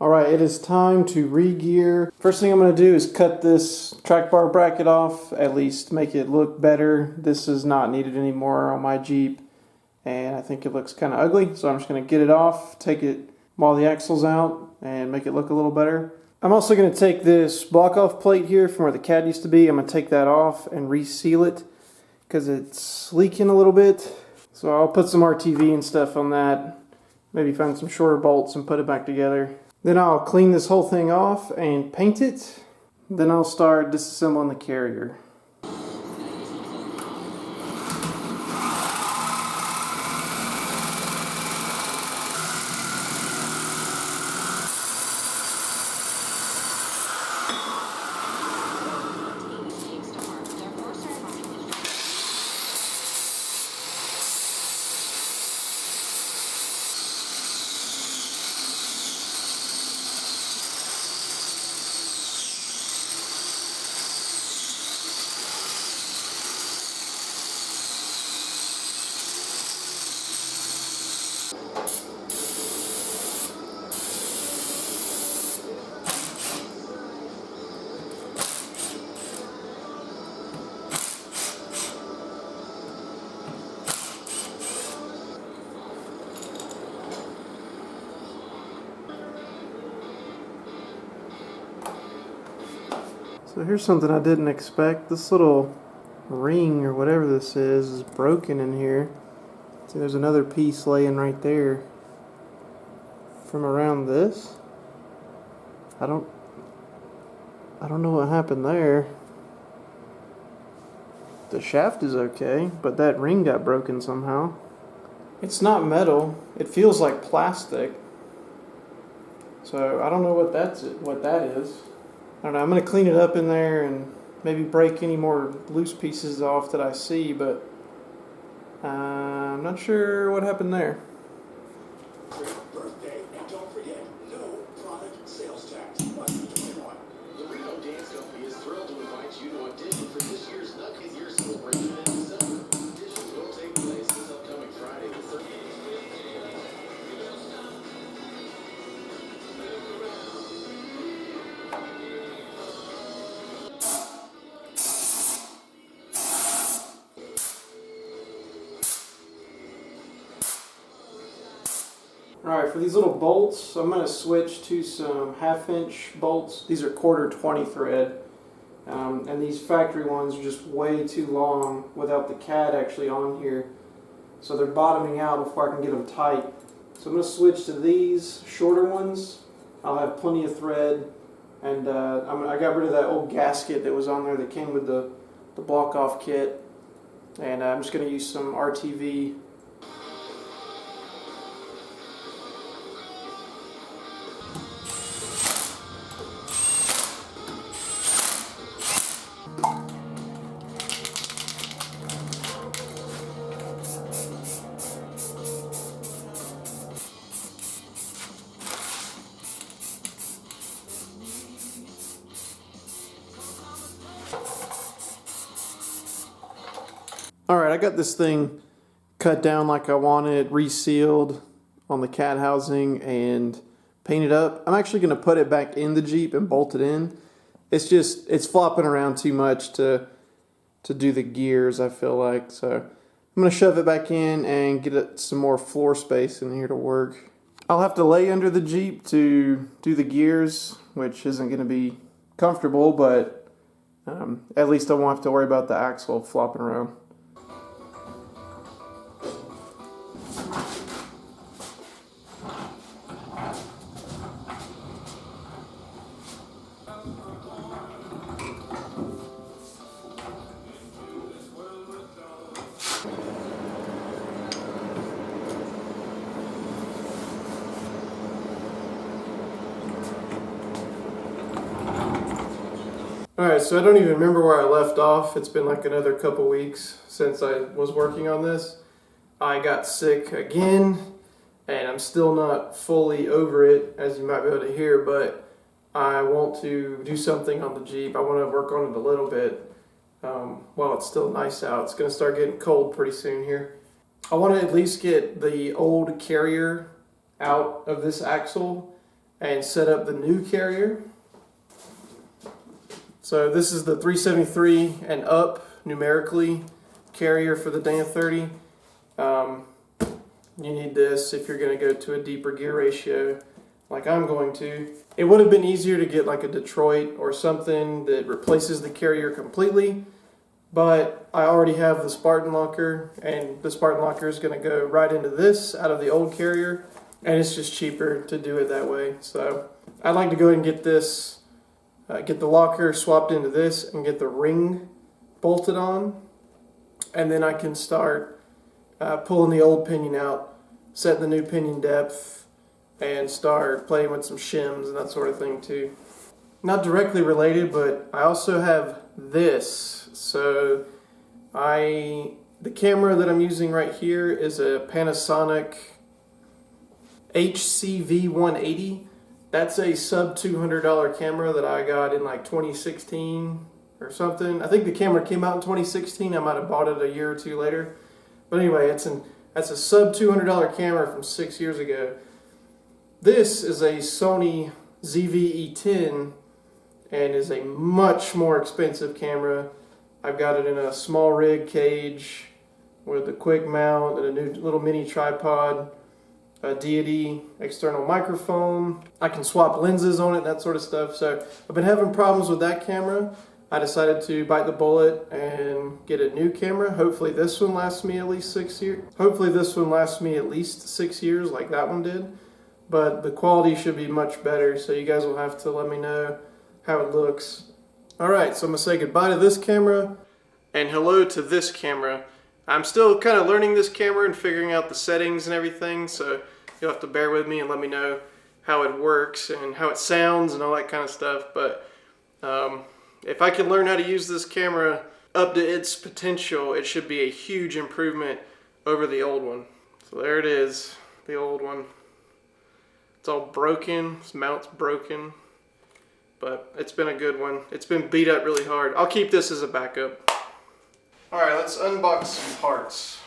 Alright, it is time to re-gear. First thing I'm going to do is cut this track bar bracket off, at least make it look better. This is not needed anymore on my Jeep, and I think it looks kind of ugly, so I'm just going to get it off, take it while the axle's out, and make it look a little better. I'm also going to take this block-off plate here from where the cad used to be. I'm going to take that off and reseal it because it's leaking a little bit. So I'll put some RTV and stuff on that, maybe find some shorter bolts and put it back together. Then I'll clean this whole thing off and paint it. Then I'll start disassembling the carrier. So here's something I didn't expect. This little ring or whatever this is broken in here. See, there's another piece laying right there from around this. I don't know what happened there. The shaft is okay, but that ring got broken somehow. It's not metal. It feels like plastic. So I don't know what that is. I don't know. I'm going to clean it up in there and maybe break any more loose pieces off that I see, but I'm not sure what happened there. Birthday, and don't forget, no product sales tax. Must be 21. The Reno Dance Company is thrilled to invite you to audition for this year's Nuggets Year celebration in December. Auditions will take place this upcoming Friday, the 13th. Alright, for these little bolts, I'm going to switch to some 1/2-inch bolts. These are 1/4 thread. And these factory ones are just way too long without the cad actually on here. So they're bottoming out before I can get them tight. So I'm going to switch to these shorter ones. I'll have plenty of thread. And I got rid of that old gasket that was on there that came with the block-off kit. And I'm just going to use some RTV. Alright, I got this thing cut down like I wanted, resealed on the cad housing, and painted up. I'm actually going to put it back in the Jeep and bolt it in. It's flopping around too much to do the gears, I feel like. So I'm going to shove it back in and get it some more floor space in here to work. I'll have to lay under the Jeep to do the gears, which isn't going to be comfortable, but at least I won't have to worry about the axle flopping around. Alright, so I don't even remember where I left off. It's been like another couple weeks since I was working on this. I got sick again, and I'm still not fully over it, as you might be able to hear, but I want to do something on the Jeep. I want to work on it a little bit while it's still nice out. It's going to start getting cold pretty soon here. I want to at least get the old carrier out of this axle and set up the new carrier. So this is the 373 and up numerically carrier for the Dana 30. You need this if you're going to go to a deeper gear ratio like I'm going to. It would have been easier to get like a Detroit or something that replaces the carrier completely, but I already have the Spartan locker, and the Spartan locker is going to go right into this out of the old carrier, and it's just cheaper to do it that way. So I'd like to go ahead and get this, get the locker swapped into this and get the ring bolted on, and then I can start pulling the old pinion out, set the new pinion depth, and start playing with some shims and that sort of thing too. Not directly related, but I also have this. So the camera that I'm using right here is a Panasonic HCV 180. That's a sub $200 camera that I got in like 2016 or something. I think the camera came out in 2016. I might have bought it a year or two later. But anyway, that's a sub $200 camera from 6 years ago. This is a Sony ZV-E10 and is a much more expensive camera. I've got it in a small rig cage with a quick mount and a new little mini tripod, a deity external microphone. I can swap lenses on it, that sort of stuff. So I've been having problems with that camera. I decided to bite the bullet and get a new camera. Hopefully this one lasts me at least 6 years. Hopefully this one lasts me at least 6 years like that one did. But the quality should be much better, so you guys will have to let me know how it looks. Alright, so I'm going to say goodbye to this camera and hello to this camera. I'm still kind of learning this camera and figuring out the settings and everything, so you'll have to bear with me and let me know how it works and how it sounds and all that kind of stuff. But if I can learn how to use this camera up to its potential, it should be a huge improvement over the old one. So there it is, the old one. It's all broken, this mount's broken, but it's been a good one. It's been beat up really hard. I'll keep this as a backup. Alright, let's unbox some parts.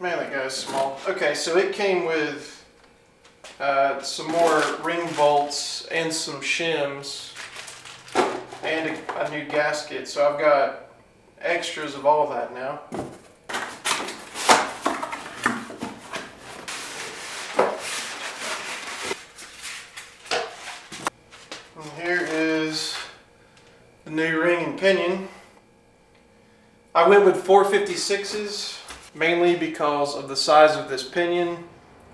Man, that guy's small. Okay, so it came with some more ring bolts and some shims and a new gasket. So I've got extras of all of that now. And here is the new ring and pinion. I went with 456s. Mainly because of the size of this pinion.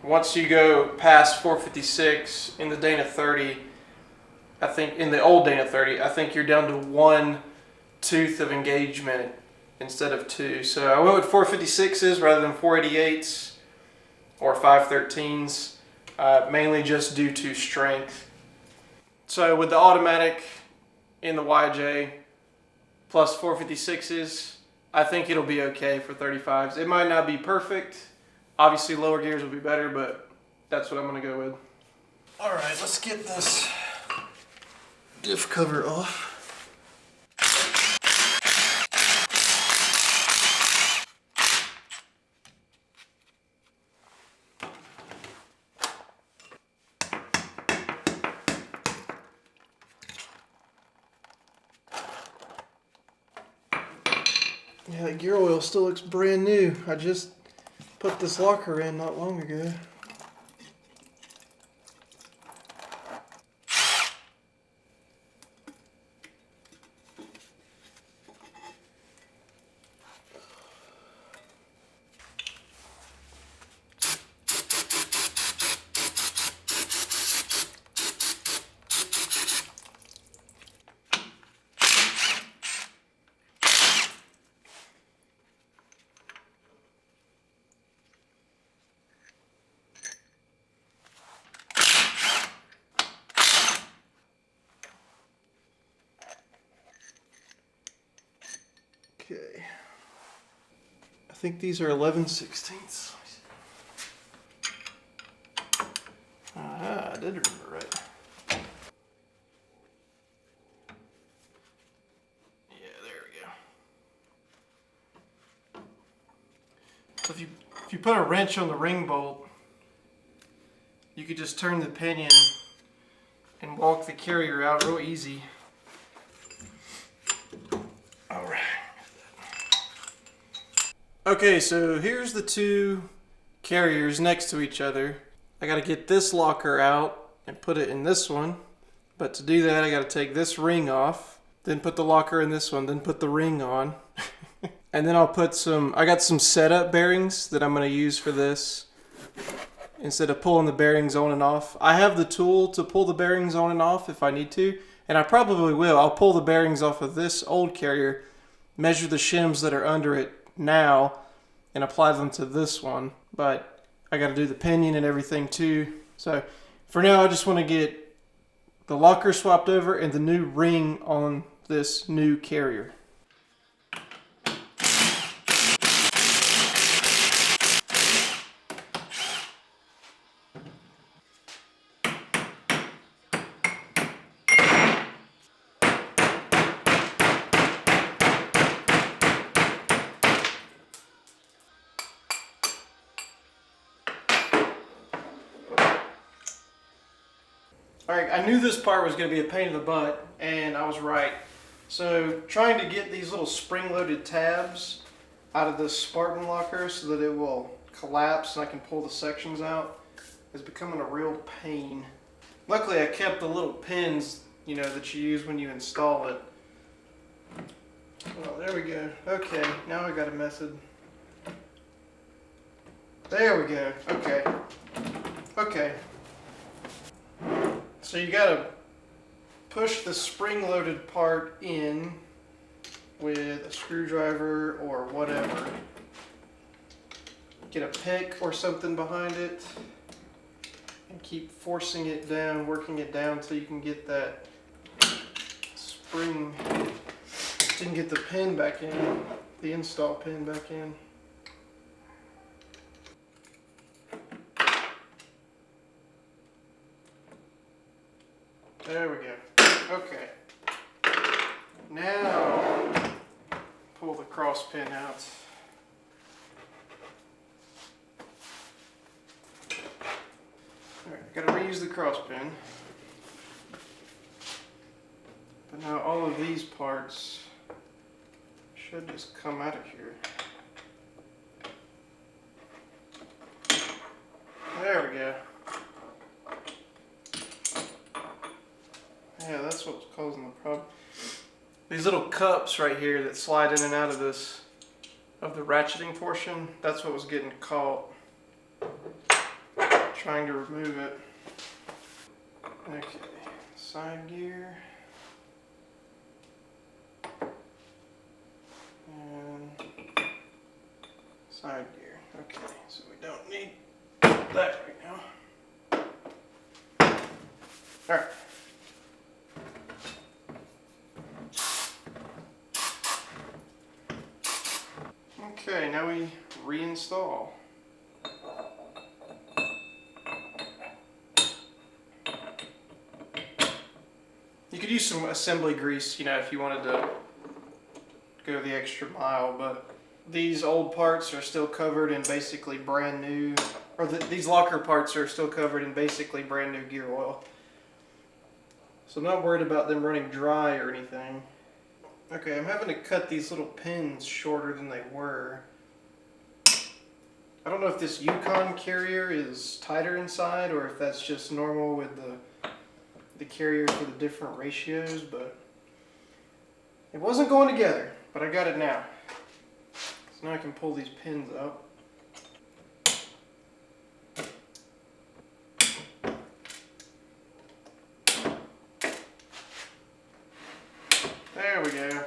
Once you go past 456 in the Dana 30, I think in the old Dana 30, I think you're down to one tooth of engagement instead of two. So I went with 456s rather than 488s or 513s, mainly just due to strength. So with the automatic in the YJ plus 456s, I think it'll be okay for 35s. It might not be perfect. Obviously lower gears will be better, but that's what I'm going to go with. Alright, let's get this diff cover off. Yeah, the gear oil still looks brand new. I just put this locker in not long ago. Okay. I think these are 11/16. Ah, I did remember right. Yeah, there we go. So if you put a wrench on the ring bolt, you could just turn the pinion and walk the carrier out real easy. Alright. Okay, so here's the two carriers next to each other. I gotta get this locker out and put it in this one. But to do that, I gotta take this ring off, then put the locker in this one, then put the ring on. And then I'll put I got some setup bearings that I'm gonna use for this. Instead of pulling the bearings on and off. I have the tool to pull the bearings on and off if I need to. And I probably will. I'll pull the bearings off of this old carrier, measure the shims that are under it now, and apply them to this one. But I got to do the pinion and everything too. So for now, I just want to get the locker swapped over and the new ring on this new carrier. Alright, I knew this part was going to be a pain in the butt, and I was right. So, trying to get these little spring-loaded tabs out of this Spartan locker so that it will collapse and I can pull the sections out is becoming a real pain. Luckily, I kept the little pins, you know, that you use when you install it. Well, there we go. Okay, now I got a method. There we go. Okay. Okay. So you gotta push the spring-loaded part in with a screwdriver or whatever. Get a pick or something behind it and keep forcing it down, working it down until you can get that spring, so you can get the pin back in, the install pin back in. There we go. Okay. Now, pull the cross pin out. Alright, I gotta reuse the cross pin. But now all of these parts should just come out of here. There we go. Yeah, that's what's causing the problem. These little cups right here that slide in and out of this, of the ratcheting portion, that's what was getting caught. Trying to remove it. Okay, side gear. And side gear. Okay, so we don't need that right now. Alright. Okay, now we reinstall. You could use some assembly grease, you know, if you wanted to go the extra mile, but these old parts are still covered in basically brand new, or these locker parts are still covered in basically brand new gear oil. So I'm not worried about them running dry or anything. Okay, I'm having to cut these little pins shorter than they were. I don't know if this Yukon carrier is tighter inside or if that's just normal with the carrier for the different ratios, but it wasn't going together, but I got it now. So now I can pull these pins up. There we go.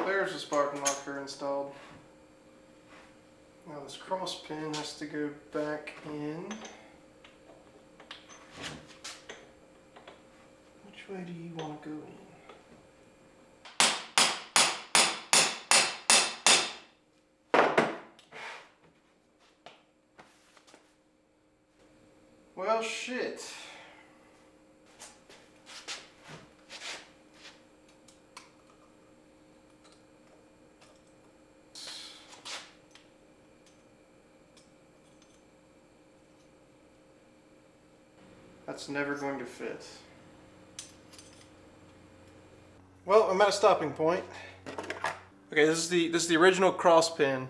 There's the Spartan locker installed. Now this cross pin has to go back in. Which way do you want to go in? Well, shit. That's never going to fit. Well, I'm at a stopping point. Okay, this is the original cross pin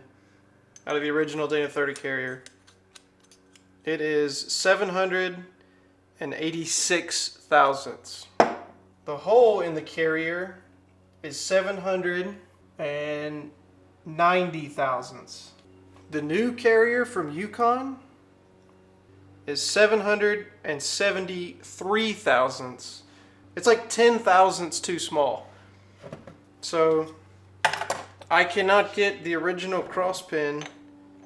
out of the original Dana 30 carrier. It is 786 thousandths. The hole in the carrier is 790 thousandths. The new carrier from Yukon is 773 thousandths. It's like 10 thousandths too small. So I cannot get the original cross pin.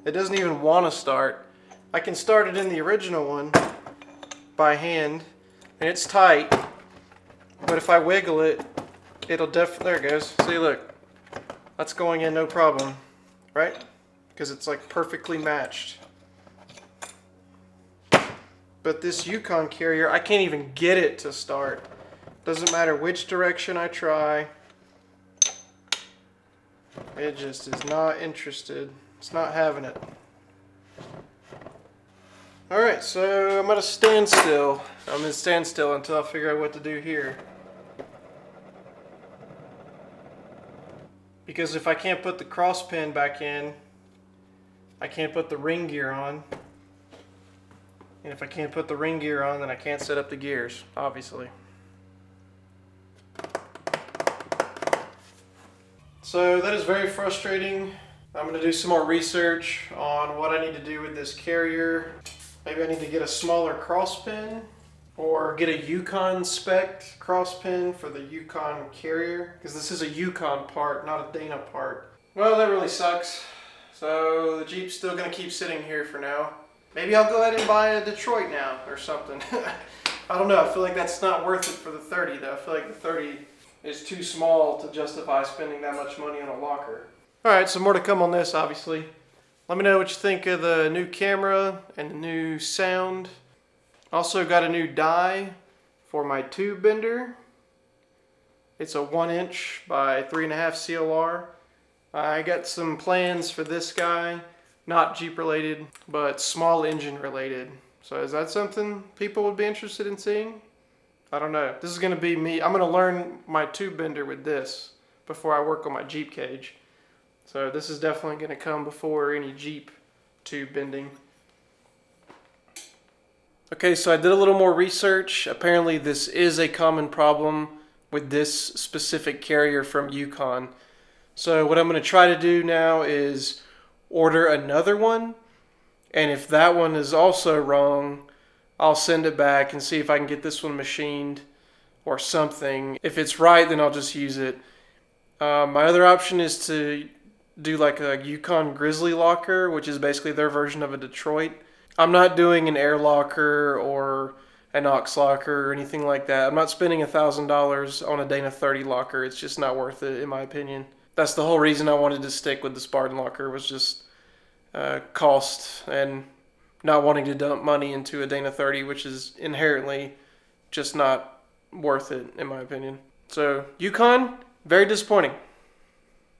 It doesn't even want to start. I can start it in the original one by hand, and it's tight. But if I wiggle it, it'll there it goes. See, look, that's going in no problem, right? Because it's like perfectly matched. But this Yukon carrier, I can't even get it to start. Doesn't matter which direction I try. It just is not interested. It's not having it. Alright, so I'm at a standstill. I'm in standstill until I figure out what to do here. Because if I can't put the cross pin back in, I can't put the ring gear on. And if I can't put the ring gear on, then I can't set up the gears, obviously. So that is very frustrating. I'm going to do some more research on what I need to do with this carrier. Maybe I need to get a smaller cross pin or get a Yukon spec cross pin for the Yukon carrier, because this is a Yukon part, not a Dana part. Well, that really sucks. So the Jeep's still going to keep sitting here for now. Maybe I'll go ahead and buy a Detroit now or something. I don't know. I feel like that's not worth it for the 30 though. I feel like the 30 is too small to justify spending that much money on a locker. Alright, so more to come on this, obviously. Let me know what you think of the new camera and the new sound. Also got a new die for my tube bender. It's a 1" by 3.5 CLR. I got some plans for this guy, not Jeep related, but small engine related. So is that something people would be interested in seeing? I don't know. This is going to be me. I'm going to learn my tube bender with this before I work on my Jeep cage. So this is definitely going to come before any Jeep tube bending. Okay, so I did a little more research. Apparently this is a common problem with this specific carrier from Yukon. So what I'm going to try to do now is order another one. And if that one is also wrong, I'll send it back and see if I can get this one machined or something. If it's right, then I'll just use it. My other option is to do like a Yukon Grizzly locker, which is basically their version of a Detroit. I'm not doing an air locker or an aux locker or anything like that. I'm not spending $1,000 on a Dana 30 locker. It's just not worth it, in my opinion. That's the whole reason I wanted to stick with the Spartan locker, was just cost and not wanting to dump money into a Dana 30, which is inherently just not worth it, in my opinion. So Yukon, very disappointing.